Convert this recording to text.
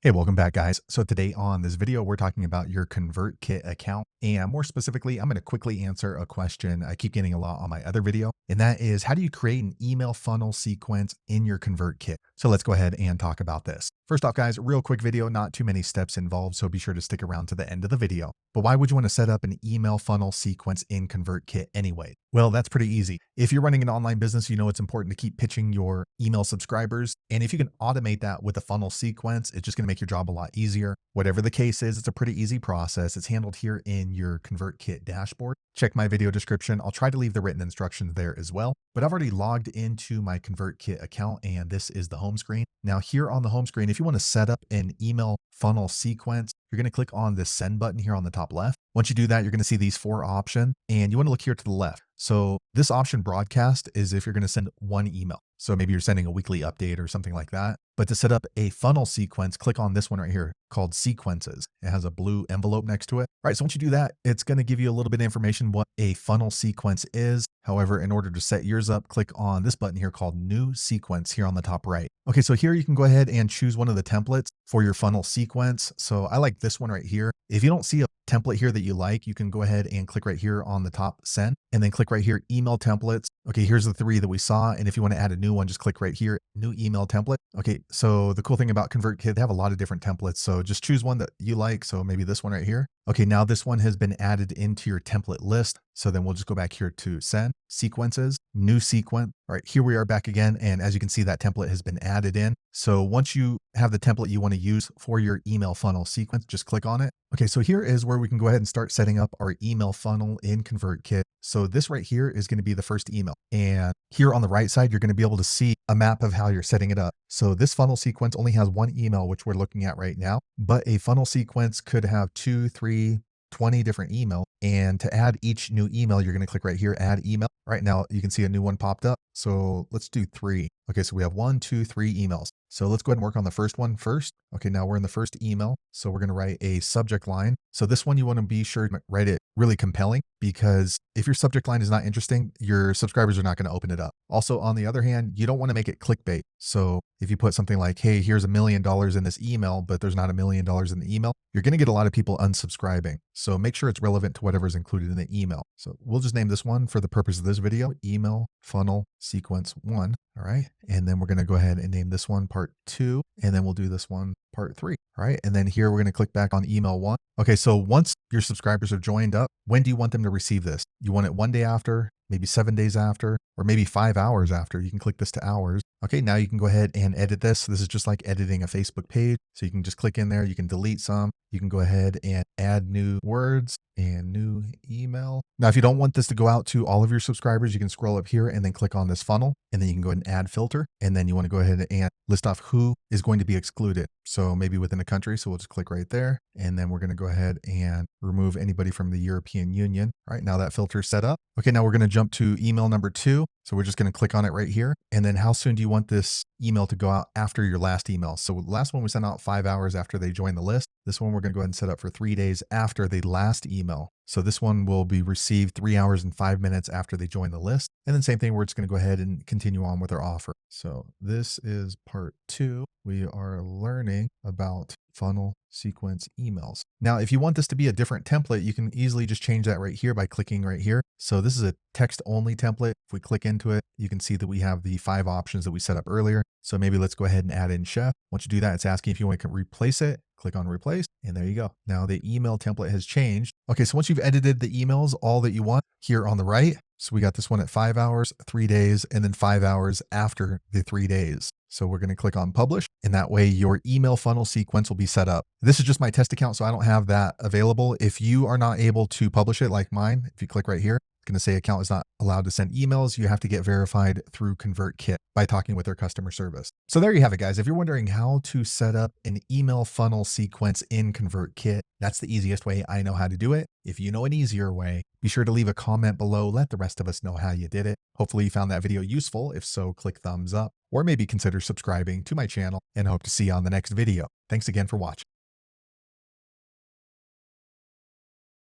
Hey, welcome back, guys. So today on this video, we're talking about your ConvertKit account. And more specifically, I'm going to quickly answer a question I keep getting a lot on my other video. And that is, how do you create an email funnel sequence in your ConvertKit? So let's go ahead and talk about this. First off, guys, real quick video, not too many steps involved, so be sure to stick around to the end of the video. But why would you want to set up an email funnel sequence in ConvertKit anyway? Well, that's pretty easy. If you're running an online business, you know it's important to keep pitching your email subscribers. And if you can automate that with a funnel sequence, it's just going to make your job a lot easier. Whatever the case is, it's a pretty easy process. It's handled here in your ConvertKit dashboard. Check my video description. I'll try to leave the written instructions there as well. But I've already logged into my ConvertKit account, and this is the home screen. Now here on the home screen, if you want to set up an email funnel sequence, you're going to click on this send button here on the top left. Once you do that, you're going to see these four options, and you want to look here to the left. So this option broadcast is if you're going to send one email. So maybe you're sending a weekly update or something like that. But to set up a funnel sequence, click on this one right here called sequences. It has a blue envelope next to it. All right, so once you do that, it's going to give you a little bit of information what a funnel sequence is. However, in order to set yours up, click on this button here called new sequence here on the top right. Okay, so here you can go ahead and choose one of the templates for your funnel sequence. So I like this one right here. If you don't see a template here that you like, you can go ahead and click right here on the top send, and then click right here, email templates. Okay, here's the three that we saw. And if you want to add a new one, just click right here, new email template. Okay, so the cool thing about ConvertKit, they have a lot of different templates. So just choose one that you like. So maybe this one right here. Okay, now this one has been added into your template list. So then we'll just go back here to send, sequences, new sequence. All right, here we are back again. And as you can see, that template has been added in. So once you have the template you want to use for your email funnel sequence, just click on it. Okay, so here is where we can go ahead and start setting up our email funnel in ConvertKit. So this right here is going to be the first email. And here on the right side, you're going to be able to see a map of how you're setting it up. So this funnel sequence only has one email, which we're looking at right now, but a funnel sequence could have 2, 3, 20 different emails. And to add each new email, you're going to click right here, add email. Right now, you can see a new one popped up. So let's do 3. Okay, so we have 1, 2, 3 emails. So let's go ahead and work on the first one first. Okay, now we're in the first email. So we're going to write a subject line. So this one, you want to be sure to write it really compelling, because if your subject line is not interesting, your subscribers are not going to open it up. Also, on the other hand, you don't want to make it clickbait. So if you put something like, hey, here's $1 million in this email, but there's not $1 million in the email, you're going to get a lot of people unsubscribing. So make sure it's relevant to whatever's included in the email. So we'll just name this one for the purpose of this video, email funnel sequence 1. All right. And then we're going to go ahead and name this one part 2. And then we'll do this one part 3. All right. And then here we're going to click back on email 1. Okay. So once your subscribers have joined up, when do you want them to receive this? You want it 1 day after, maybe 7 days after, or maybe 5 hours after. You can click this to hours. Okay, now you can go ahead and edit this. This is just like editing a Facebook page. So you can just click in there. You can delete some. You can go ahead and add new words and new email. Now, if you don't want this to go out to all of your subscribers, you can scroll up here and then click on this funnel, and then you can go ahead and add filter. And then you want to go ahead and list off who is going to be excluded. So maybe within a country. So we'll just click right there. And then we're going to go ahead and remove anybody from the European Union. All right, now that filter is set up. Okay, now we're going to jump to email number 2. So we're just going to click on it right here. And then how soon do you want this email to go out after your last email? So the last one we sent out 5 hours after they join the list. This one we're going to go ahead and set up for 3 days after the last email. So this one will be received 3 hours and 5 minutes after they join the list. And then same thing, we're just going to go ahead and continue on with our offer. So this is part 2. We are learning about funnel sequence emails. Now, if you want this to be a different template, you can easily just change that right here by clicking right here. So this is a text only template. If we click into it, you can see that we have the 5 options that we set up earlier. So maybe let's go ahead and add in chef. Once you do that, it's asking if you want to replace it. Click on replace, and there you go. Now the email template has changed. Okay, so once you've edited the emails, all that you want here on the right. So we got this one at 5 hours, 3 days, and then 5 hours after the 3 days. So we're going to click on publish, and that way your email funnel sequence will be set up. This is just my test account, so I don't have that available. If you are not able to publish it like mine, if you click right here, it's going to say account is not allowed to send emails. You have to get verified through ConvertKit by talking with their customer service. So there you have it, guys. If you're wondering how to set up an email funnel sequence in ConvertKit, that's the easiest way I know how to do it. If you know an easier way, be sure to leave a comment below. Let the rest of us know how you did it. Hopefully you found that video useful. If so, click thumbs up, or maybe consider subscribing to my channel, and I hope to see you on the next video. Thanks again for watching.